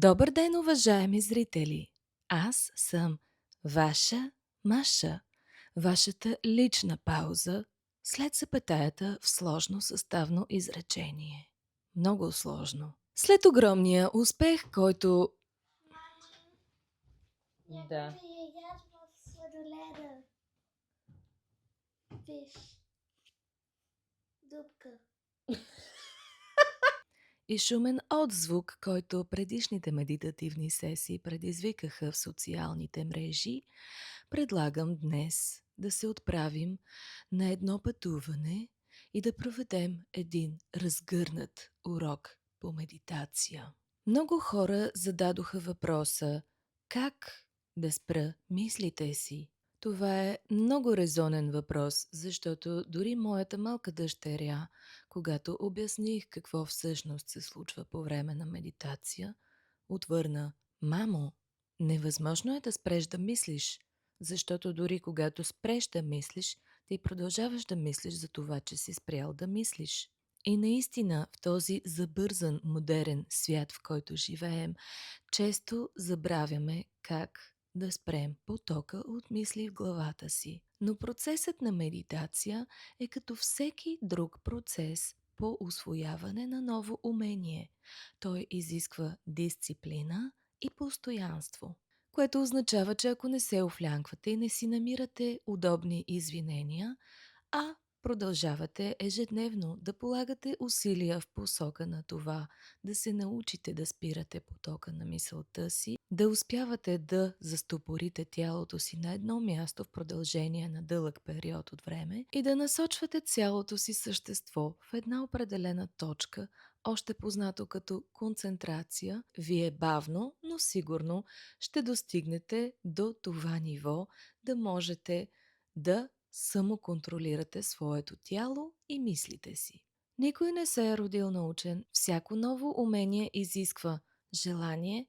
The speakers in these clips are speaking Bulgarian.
Добър ден, уважаеми зрители! Аз съм ваша Маша, вашата лична пауза след запетаята в сложно съставно изречение. Много сложно. След огромния успех, който... Да. Някой яд в сладоледа. Виж. Дупка. И шумен отзвук, който предишните медитативни сесии предизвикаха в социалните мрежи, предлагам днес да се отправим на едно пътуване и да проведем един разгърнат урок по медитация. Много хора зададоха въпроса как да спра мислите си. Това е много резонен въпрос, защото дори моята малка дъщеря, когато обясних какво всъщност се случва по време на медитация, отвърна: „Мамо, невъзможно е да спреш да мислиш, защото дори когато спреш да мислиш, ти продължаваш да мислиш за това, че си спрял да мислиш.“ И наистина в този забързан модерен свят, в който живеем, често забравяме как да спрем потока от мисли в главата си. Но процесът на медитация е като всеки друг процес по усвояване на ново умение. Той изисква дисциплина и постоянство, което означава, че ако не се офлянквате и не си намирате удобни извинения, а продължавате ежедневно да полагате усилия в посока на това да се научите да спирате потока на мисълта си, да успявате да застопорите тялото си на едно място в продължение на дълъг период от време и да насочвате цялото си същество в една определена точка, още познато като концентрация, вие бавно, но сигурно ще достигнете до това ниво да можете да самоконтролирате своето тяло и мислите си. Никой не се е родил научен. Всяко ново умение изисква желание,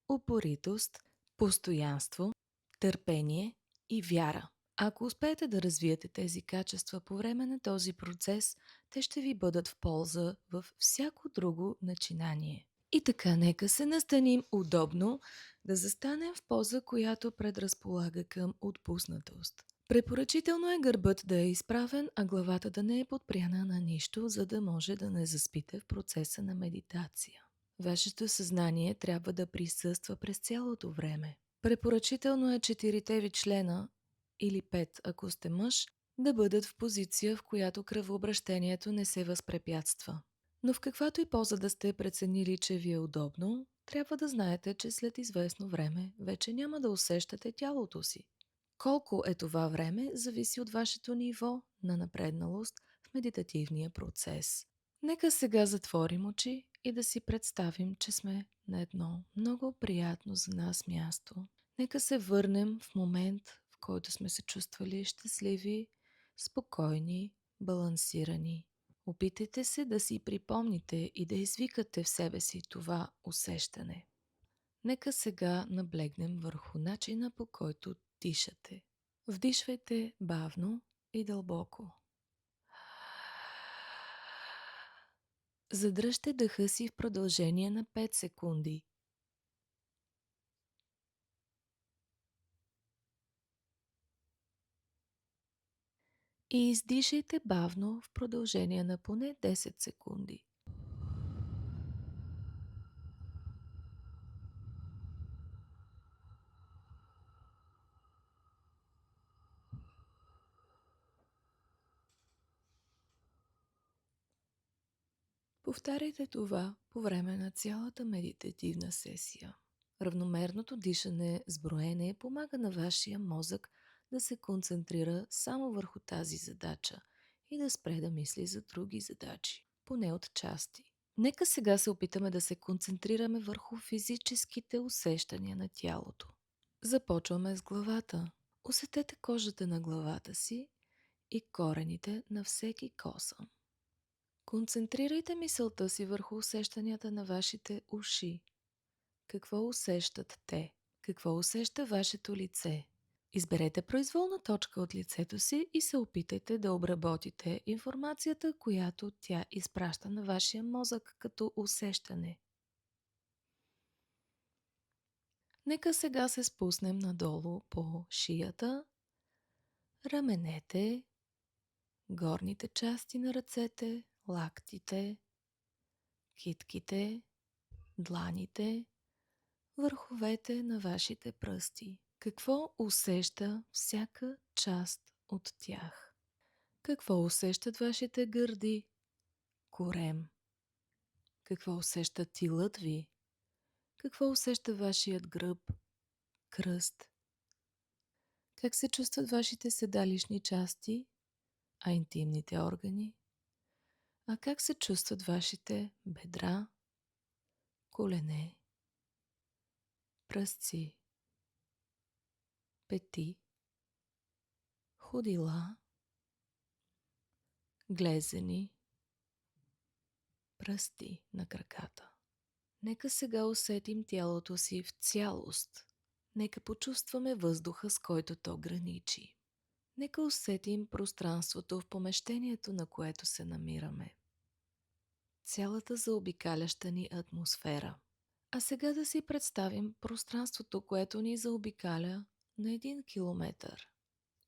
упоритост, постоянство, търпение и вяра. Ако успеете да развиете тези качества по време на този процес, те ще ви бъдат в полза във всяко друго начинание. И така, нека се настаним удобно, да застанем в поза, която предразполага към отпуснатост. Препоръчително е гърбът да е изправен, а главата да не е подпряна на нищо, за да може да не заспите в процеса на медитация. Вашето съзнание трябва да присъства през цялото време. Препоръчително е 4 ви члена, или 5, ако сте мъж, да бъдат в позиция, в която кръвообращението не се възпрепятства. Но в каквато и поза да сте преценили, че ви е удобно, трябва да знаете, че след известно време вече няма да усещате тялото си. Колко е това време, зависи от вашето ниво на напредналост в медитативния процес. Нека сега затворим очи и да си представим, че сме на едно много приятно за нас място. Нека се върнем в момент, в който сме се чувствали щастливи, спокойни, балансирани. Опитайте се да си припомните и да извикате в себе си това усещане. Нека сега наблегнем върху начина, по който дишате. Вдишвайте бавно и дълбоко. Задръжте дъха си в продължение на 5 секунди. И издишайте бавно в продължение на поне 10 секунди. Повтаряйте това по време на цялата медитативна сесия. Равномерното дишане с броене помага на вашия мозък да се концентрира само върху тази задача и да спре да мисли за други задачи, поне от части. Нека сега се опитаме да се концентрираме върху физическите усещания на тялото. Започваме с главата. Усетете кожата на главата си и корените на всеки косъм. Концентрирайте мисълта си върху усещанията на вашите уши. Какво усещат те? Какво усеща вашето лице? Изберете произволна точка от лицето си и се опитайте да обработите информацията, която тя изпраща на вашия мозък като усещане. Нека сега се спуснем надолу по шията, раменете, горните части на ръцете, лактите, китките, дланите, върховете на вашите пръсти. Какво усеща всяка част от тях? Какво усещат вашите гърди, корем? Какво усеща тилът ви? Какво усеща вашият гръб, кръст? Как се чувстват вашите седалищни части, а интимните органи? А как се чувстват вашите бедра, колене, пръстци, пети, ходила, глезени, пръсти на краката? Нека сега усетим тялото си в цялост. Нека почувстваме въздуха, с който то граничи. Нека усетим пространството в помещението, на което се намираме. Цялата заобикаляща ни атмосфера. А сега да си представим пространството, което ни заобикаля на 1 километър,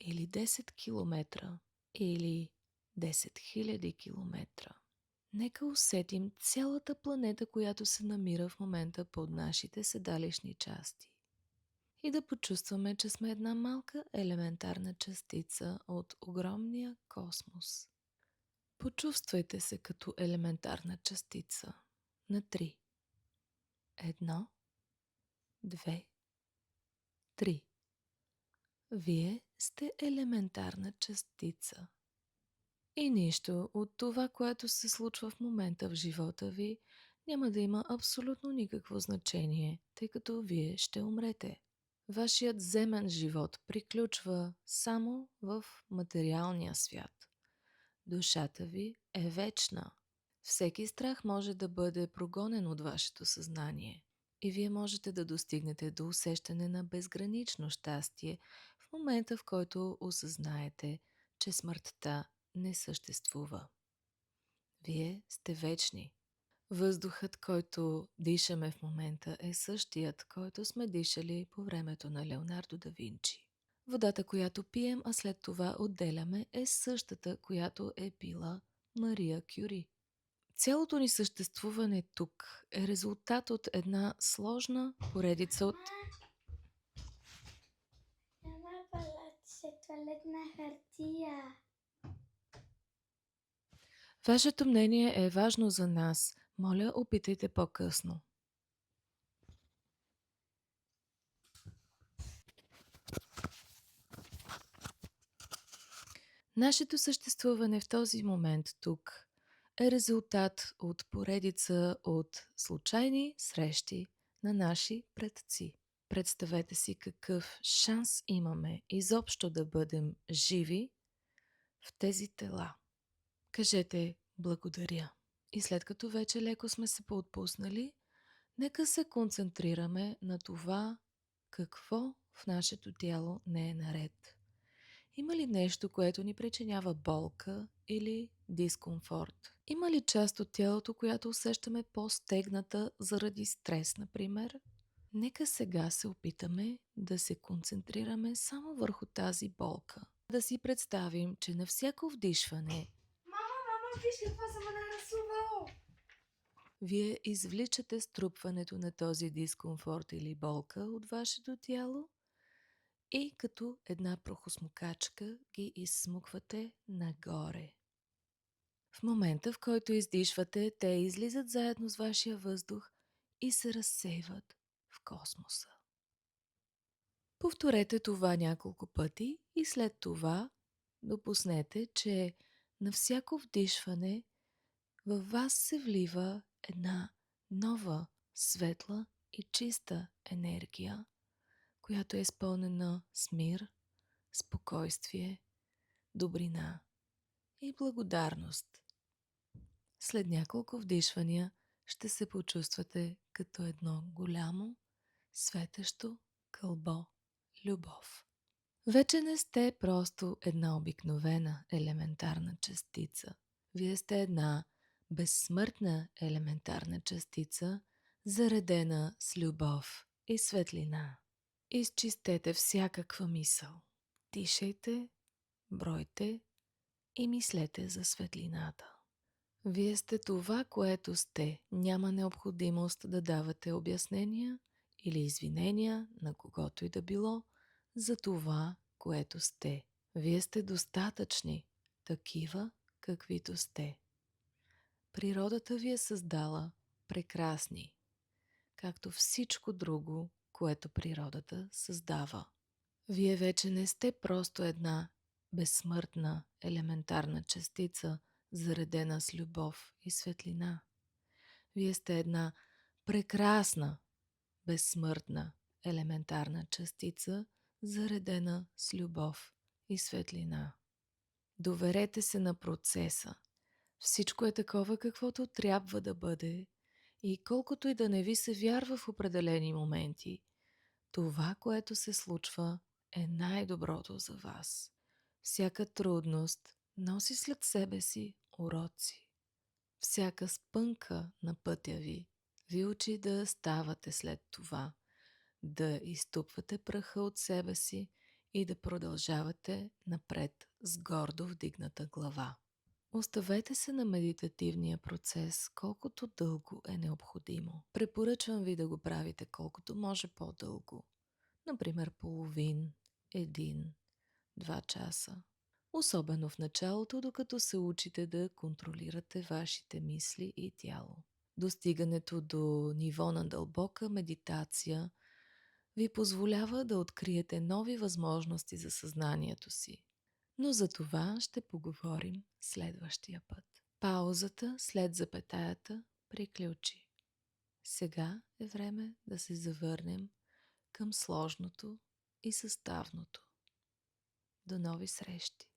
или 10 километра, или 10 000 километра. Нека усетим цялата планета, която се намира в момента под нашите седалищни части. И да почувстваме, че сме една малка елементарна частица от огромния космос. Почувствайте се като елементарна частица. На 3. 1, 2, 3. Вие сте елементарна частица. И нищо от това, което се случва в момента в живота ви, няма да има абсолютно никакво значение, тъй като вие ще умрете. Вашият земен живот приключва само в материалния свят. Душата ви е вечна. Всеки страх може да бъде прогонен от вашето съзнание и вие можете да достигнете до усещане на безгранично щастие в момента, в който осъзнаете, че смъртта не съществува. Вие сте вечни. Въздухът, който дишаме в момента, е същият, който сме дишали по времето на Леонардо да Винчи. Водата, която пием, а след това отделяме, е същата, която е пила Мария Кюри. Цялото ни съществуване тук е резултат от една сложна поредица от... Няма палаче, туалетна хартия. Вашето мнение е важно за нас. Моля, опитайте по-късно. Нашето съществуване в този момент тук е резултат от поредица от случайни срещи на наши предци. Представете си какъв шанс имаме изобщо да бъдем живи в тези тела. Кажете благодаря. И след като вече леко сме се поотпуснали, нека се концентрираме на това какво в нашето тяло не е наред. Има ли нещо, което ни причинява болка или дискомфорт? Има ли част от тялото, която усещаме по-стегната заради стрес, например? Нека сега се опитаме да се концентрираме само върху тази болка. Да си представим, че на всяко вдишване Виж какво съм нарисувал. вие извличате струпването на този дискомфорт или болка от вашето тяло и като една прахосмукачка ги изсмуквате нагоре. В момента, в който издишвате, те излизат заедно с вашия въздух и се разсейват в космоса. Повторете това няколко пъти и след това допуснете, че на всяко вдишване във вас се влива една нова, светла и чиста енергия, която е изпълнена с мир, спокойствие, добрина и благодарност. След няколко вдишвания ще се почувствате като едно голямо, светещо кълбо любов. Вече не сте просто една обикновена елементарна частица. Вие сте една безсмъртна елементарна частица, заредена с любов и светлина. Изчистете всякаква мисъл. Дишайте, бройте и мислете за светлината. Вие сте това, което сте. Няма необходимост да давате обяснения или извинения на когото и да било за това, което сте. Вие сте достатъчни, такива, каквито сте. Природата ви е създала прекрасни, както всичко друго, което природата създава. Вие вече не сте просто една безсмъртна, елементарна частица, заредена с любов и светлина. Вие сте една прекрасна, безсмъртна, елементарна частица, заредена с любов и светлина. Доверете се на процеса. Всичко е такова, каквото трябва да бъде, и колкото и да не ви се вярва в определени моменти, това, което се случва, е най-доброто за вас. Всяка трудност носи след себе си уроци. Всяка спънка на пътя ви учи да ставате след това, да изтупвате праха от себе си и да продължавате напред с гордо вдигната глава. Оставете се на медитативния процес колкото дълго е необходимо. Препоръчвам ви да го правите колкото може по-дълго. Например, половин, 1, 2 часа. Особено в началото, докато се учите да контролирате вашите мисли и тяло. Достигането до ниво на дълбока медитация ви позволява да откриете нови възможности за съзнанието си. Но за това ще поговорим следващия път. Паузата след запетаята приключи. Сега е време да се завърнем към сложното и съставното. До нови срещи!